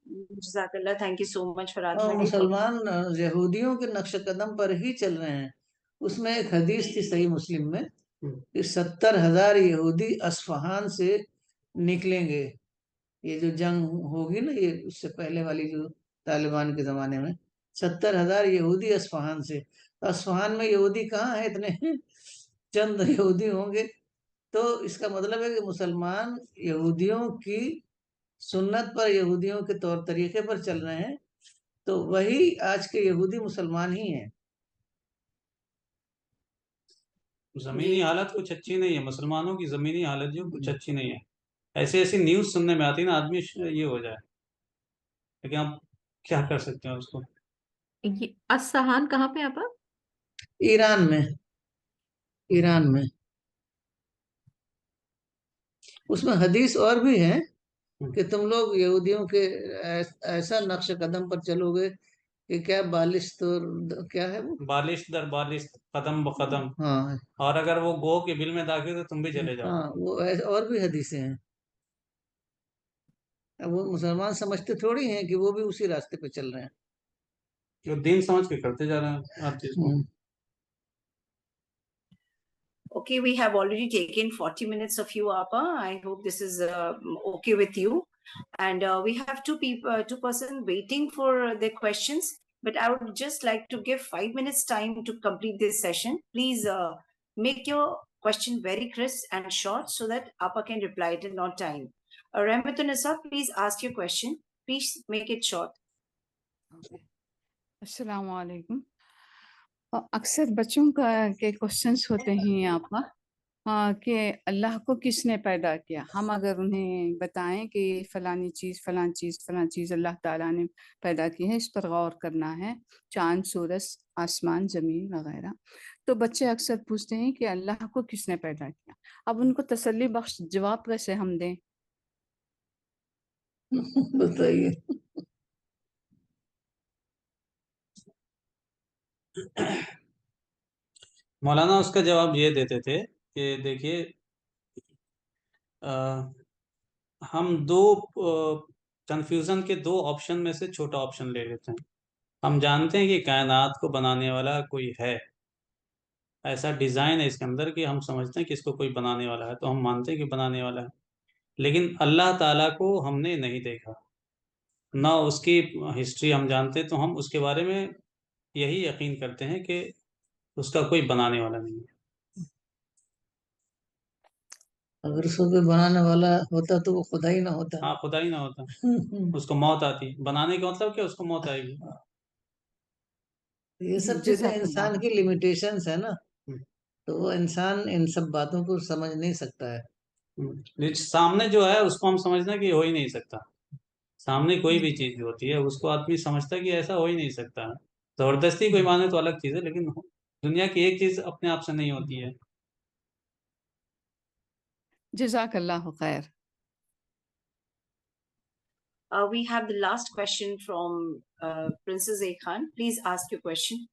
जज़ाकल्लाह, thank you so much Farhad और भाई। मुसलमान यहूदियों के नक्श कदम पर ही चल रहे हैं। उसमें एक हदीस थी सही मुस्लिम में कि 70,000 यहूदी अस्फहान से निकलेंगे। ये जो जंग होगी ना, ये उससे पहले वाली जो तालिबान के जमाने में, 70,000 यहूदी अस्फहान से। तो अस्फहान में यहूदी कहाँ है इतने? चंद यहूदी होंगे। तो इसका मतलब है कि मुसलमान यहूदियों की सुन्नत पर, यहूदियों के तौर तरीके पर चल रहे हैं। तो वही आज के यहूदी मुसलमान ही हैं। जमीनी हालत कुछ अच्छी नहीं है, मुसलमानों की जमीनी हालत जो कुछ अच्छी नहीं है। ऐसी ऐसी न्यूज सुनने में आती है ना, आदमी ये हो जाए, लेकिन आप क्या कर सकते हैं उसको। ये असहान कहाँ पे आप? ईरान में, ईरान में। उसमें हदीस और भी है कि तुम लोग यहूदियों के ऐसा नक्श कदम पर चलोगे कि क्या बालिश तो क्या है वो, बालिश दर बालिश, कदम ब कदम, हाँ और अगर वो गो के बिल में दाखिल तो तुम भी चले जाओ। हाँ, वो और भी हदीसें हैं। अब वो मुसलमान समझते थोड़ी हैं कि वो भी उसी रास्ते पे चल रहे हैं। जो दीन समझ के करते जा रहे हैं हर चीज को। Okay, we have already taken 40 minutes of you, Apa. I hope this is okay with you. And we have two person waiting for their questions. But I would just like to give 5 minutes time to complete this session. Please make your question very crisp and short so that Apa can reply it in on time. Rahmatun-Nisa, please ask your question. Please make it short. अस्सलाम वालेकुम। अक्सर बच्चों के questions होते हैं यहाँ पर कि अल्लाह को किसने पैदा किया। हम अगर उन्हें बताएं कि फलानी चीज़ अल्लाह ताला ने पैदा की है, इस पर गौर करना है, चांद, सूरज, आसमान, ज़मीन वगैरह, तो बच्चे अक्सर पूछते हैं कि अल्लाह को किसने पैदा किया। अब उनको तसल्ली बख्श जवाब कैसे हम दें? बताइए। मौलाना उसका जवाब ये देते थे कि देखिए, हम दो कंफ्यूजन के दो ऑप्शन में से छोटा ऑप्शन ले लेते हैं। हम जानते हैं कि कायनात को बनाने वाला कोई है, ऐसा डिज़ाइन है इसके अंदर कि हम समझते हैं कि इसको कोई बनाने वाला है, तो हम मानते हैं कि बनाने वाला है। लेकिन अल्लाह ताला को हमने नहीं देखा, ना उसकी हिस्ट्री हम जानते, तो हम उसके बारे में यही यकीन करते हैं कि उसका कोई बनाने वाला नहीं है। अगर उसको कोई बनाने वाला होता तो वो खुदा ही ना होता। हाँ, खुदा ही ना होता, उसको मौत आती। बनाने का मतलब क्या, उसको मौत आएगी। ये सब चीजें जज़ाकल्लाह। इंसान की लिमिटेशंस है ना, हम्म। तो वो इंसान इन सब बातों को समझ नहीं सकता है। सामने जो है उसको हम समझते हैं कि हो ही नहीं सकता। सामने कोई भी चीज जो होती है उसको आदमी समझता है कि ऐसा हो ही नहीं सकता। जबरदस्ती कोई माने तो अलग चीज है, लेकिन दुनिया की एक चीज अपने आप से नहीं होती है। जज़ाकल्लाह खैर। We have the last question from Princess A Khan. Please ask your question.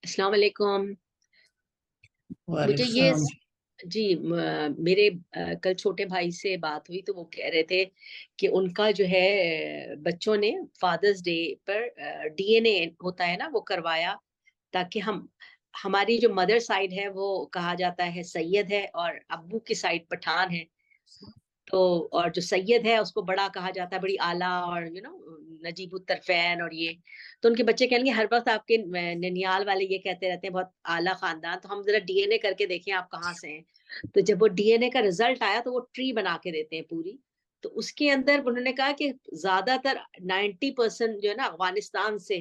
अस्सलाम वालेकुम। मुझे ये वालेकुम जी मेरे कल छोटे भाई से बात हुई तो वो कह रहे थे कि उनका जो है बच्चों ने फादर्स डे पर डीएनए होता है ना वो करवाया, ताकि हमारी जो मदर साइड है वो कहा जाता है सैयद है और अब्बू की साइड पठान है, तो और जो सैयद है उसको बड़ा कहा जाता है, बड़ी आला और नजीबुत तरफैन और ये, तो उनके बच्चे कहेंगे हर वक्त आपके ननियाल वाले ये कहते रहते हैं बहुत आला खानदान, तो हम जरा डीएनए करके देखें आप कहाँ से हैं। तो जब वो डीएनए का रिजल्ट आया तो वो ट्री बना के देते हैं पूरी, तो उसके अंदर उन्होंने कहा कि ज्यादातर 90% जो है ना अफगानिस्तान से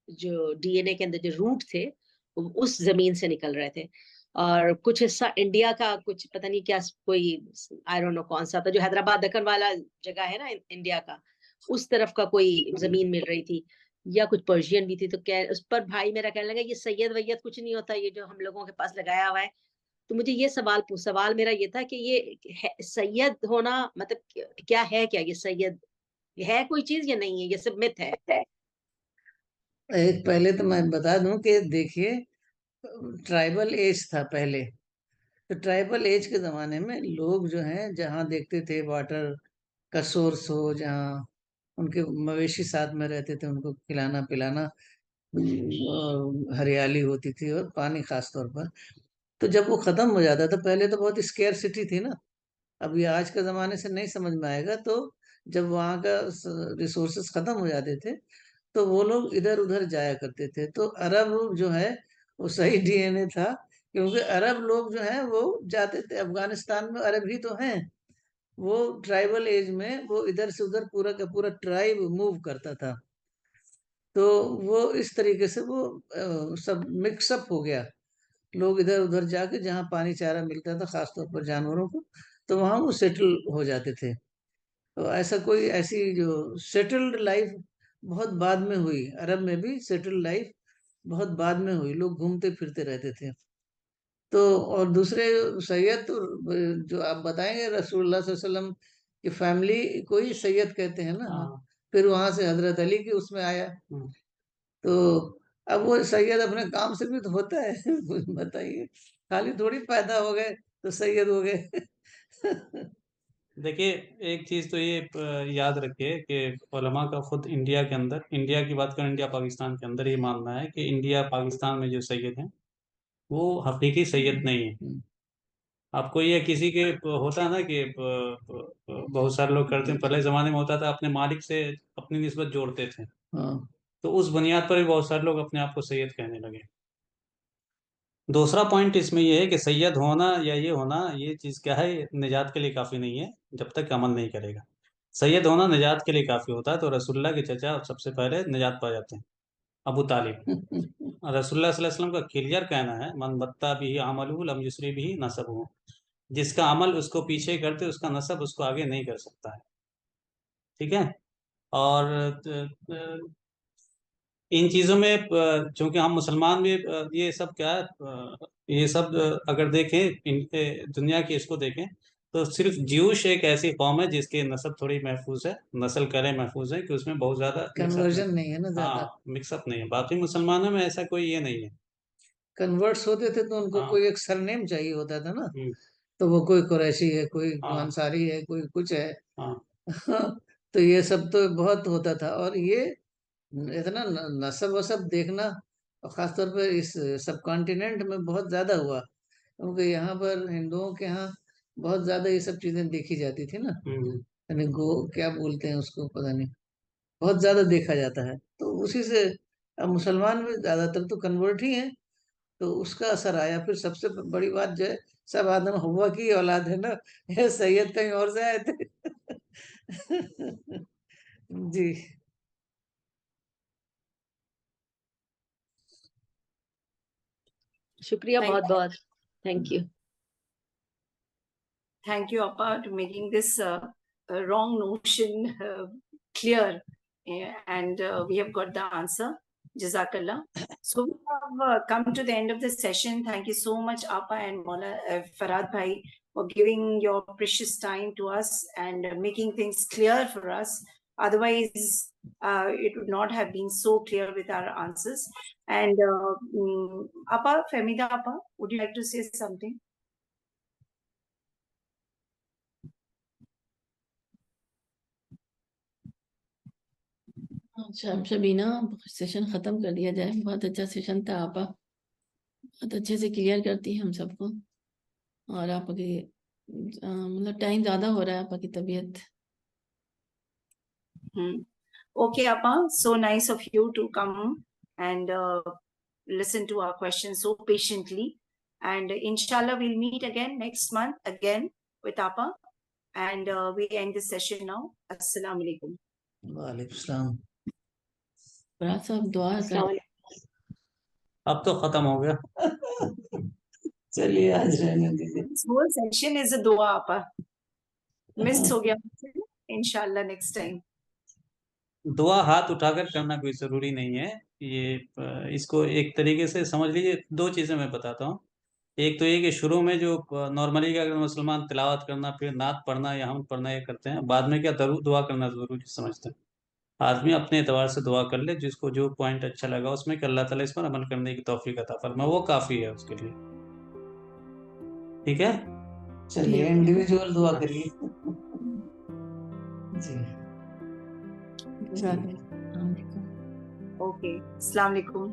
जो डीएनए के अंदर जो रूट थे वो उस जमीन से निकल रहे थे, और कुछ हिस्सा इंडिया का, कुछ पता नहीं क्या कोई आई डोंट नो कौन सा था, जो हैदराबाद दक्कन वाला जगह है ना इंडिया का, उस तरफ का कोई जमीन मिल रही थी, या कुछ पर्शियन भी थी। तो क्या उस पर भाई मेरा कहने लगा ये सैयद वैयद कुछ नहीं होता, ये जो हम लोगों के पास लगाया हुआ है। तो मुझे ये सवाल मेरा ये था कि ये सैयद होना मतलब क्या है, क्या ये सैयद है कोई चीज या नहीं है, ये सब मिथ है? एक पहले तो मैं बता दूं कि देखिए, ट्राइबल एज था पहले, तो ट्राइबल एज के ज़माने में लोग जो हैं जहाँ देखते थे वाटर का सोर्स हो, जहाँ उनके मवेशी साथ में रहते थे, उनको खिलाना पिलाना, हरियाली होती थी और पानी खास तौर पर, तो जब वो ख़त्म हो जाता था, पहले तो बहुत स्केर्सिटी थी ना, अब ये आज के ज़माने से नहीं समझ में आएगा, तो जब वहाँ का रिसोर्सेस ख़त्म हो जाते थे तो वो लोग इधर उधर जाया करते थे। तो अरब जो है वो सही डीएनए था, क्योंकि अरब लोग जो हैं वो जाते थे अफगानिस्तान में, अरब ही तो हैं, वो ट्राइबल एज में वो इधर से उधर पूरा का पूरा ट्राइब मूव करता था, तो वो इस तरीके से वो सब मिक्सअप हो गया। लोग इधर उधर जाके जहाँ पानी चारा मिलता था खासतौर पर जानवरों को, तो वहाँ वो सेटल हो जाते थे। तो ऐसा कोई ऐसी जो सेटल्ड लाइफ बहुत बाद में हुई, अरब में भी सेटल्ड लाइफ बहुत बाद में हुई, लोग घूमते फिरते रहते थे। तो और दूसरे सैयद तो जो आप बताएंगे रसूलुल्लाह सल्लल्लाहु अलैहि वसल्लम की फैमिली को ही सैयद कहते हैं ना, हाँ। फिर वहां से हजरत अली की उसमें आया, हम्म। तो अब वो सैयद अपने काम से भी तो होता है कुछ बताइए, खाली थोड़ी पैदा हो गए तो सैयद हो गए। देखिए, एक चीज़ तो ये याद रखिए कि उलमा का खुद इंडिया के अंदर, इंडिया की बात करें, इंडिया पाकिस्तान के अंदर ये मानना है कि इंडिया पाकिस्तान में जो सैयद हैं वो हकीकी सैयद नहीं है। आपको ये किसी के होता है ना कि बहुत सारे लोग करते हैं, पहले ज़माने में होता था अपने मालिक से अपनी निस्बत जोड़ते थे, हाँ, तो उस बुनियाद पर भी बहुत सारे लोग अपने आप को सैयद कहने लगे। दूसरा पॉइंट इसमें ये है कि सैयद होना या ये होना, ये चीज़ क्या है, निजात के लिए काफ़ी नहीं है जब तक अमल नहीं करेगा। सैयद होना निजात के लिए काफ़ी होता है। तो रसूलुल्लाह के चचा सबसे पहले निजात पा जाते हैं, अबू तालिब। रसूलुल्लाह सल्लल्लाहु अलैहि वसल्लम का क्लियर कहना है, मन बत्ता बिही अमलुहु लम युसरि बिही नसबुहु, जिसका अमल उसको पीछे करते उसका नसब उसको आगे नहीं कर सकता है। ठीक है। और इन चीज़ों में चूंकि हम मुसलमान भी ये सब क्या है, ये सब अगर देखें दुनिया की इसको देखें तो सिर्फ ज्यूश एक ऐसी कौम है जिसके नस्ल थोड़ी महफूज है, नस्ल करें महफूज है, कि उसमें बहुत ज्यादा कन्वर्जन नहीं है ना ज्यादा। हाँ, मिक्सअप नहीं है। बाकी मुसलमानों में ऐसा कोई ये नहीं है। कन्वर्ट्स होते थे तो उनको हाँ। कोई एक सरनेम चाहिए होता था ना, तो वो कोई कुरैशी है, कोई हाँ। अंसारी है, कोई कुछ है। हाँ। तो ये सब तो बहुत होता था। और ये इतना नस्ब वसब देखना, और खासतौर पर इस सब कॉन्टिनेंट में बहुत ज्यादा हुआ, क्योंकि यहाँ पर हिंदुओं के यहाँ बहुत ज्यादा ये सब चीजें देखी जाती थी ना। यानी गो क्या बोलते हैं उसको पता नहीं, बहुत ज्यादा देखा जाता है। तो उसी से अब मुसलमान भी ज्यादातर तो कन्वर्ट ही हैं, तो उसका असर आया। फिर सबसे बड़ी बात जो है, सब आदम हवा की औलाद है ना, ये सैयद कहीं और से आए थे। जी। शुक्रिया बहुत बहुत, thank you. Thank you, Appa, to making this wrong notion clear. Yeah, and we have got the answer. Jazakallah. So we have come to the end of the session. Thank you so much, Appa and Maula Farad Bhai, for giving your precious time to us and making things clear for us. Otherwise, it would not have been so clear with our answers. And Appa, Femida Appa, would you like to say something? अच्छा, Shabina, session खत्म कर दिया जाए। बहुत अच्छा session था, आपा बहुत अच्छे से क्लियर करती है हम सबको। और आपकी मतलब टाइम ज्यादा हो रहा है, आपकी तबीयत। Okay, Appa, so nice of you to come and listen to our questions so patiently. And inshallah, we'll meet again next month again with Appa. And we end this session now. Assalamu alaikum. वालेकुम सलाम। बड़ा साहब दुआ कर। अब तो खत्म हो गया। चलिए आज रहने दीजिए। This whole session is a dua, Appa. Miss हो गया। Inshallah next time. दुआ हाथ उठाकर करना कोई जरूरी नहीं है। ये इसको एक तरीके से समझ लीजिए। दो चीजें मैं बताता हूँ। एक तो ये कि शुरू में जो नॉर्मली अगर मुसलमान तिलावत करना, फिर नात पढ़ना या हम पढ़ना ये करते हैं, बाद में क्या दुआ करना जरूरी समझते हैं। आदमी अपने एतबार से दुआ कर ले, जिसको जो पॉइंट अच्छा लगा उसमें, कि अल्लाह ताला इस पर अमल करने की तौफीक अता फरमाए, वो काफी है उसके लिए। ठीक है, चलिए इंडिविजुअल दुआ करिए। जी। Okay. Okay. Assalamu alaikum.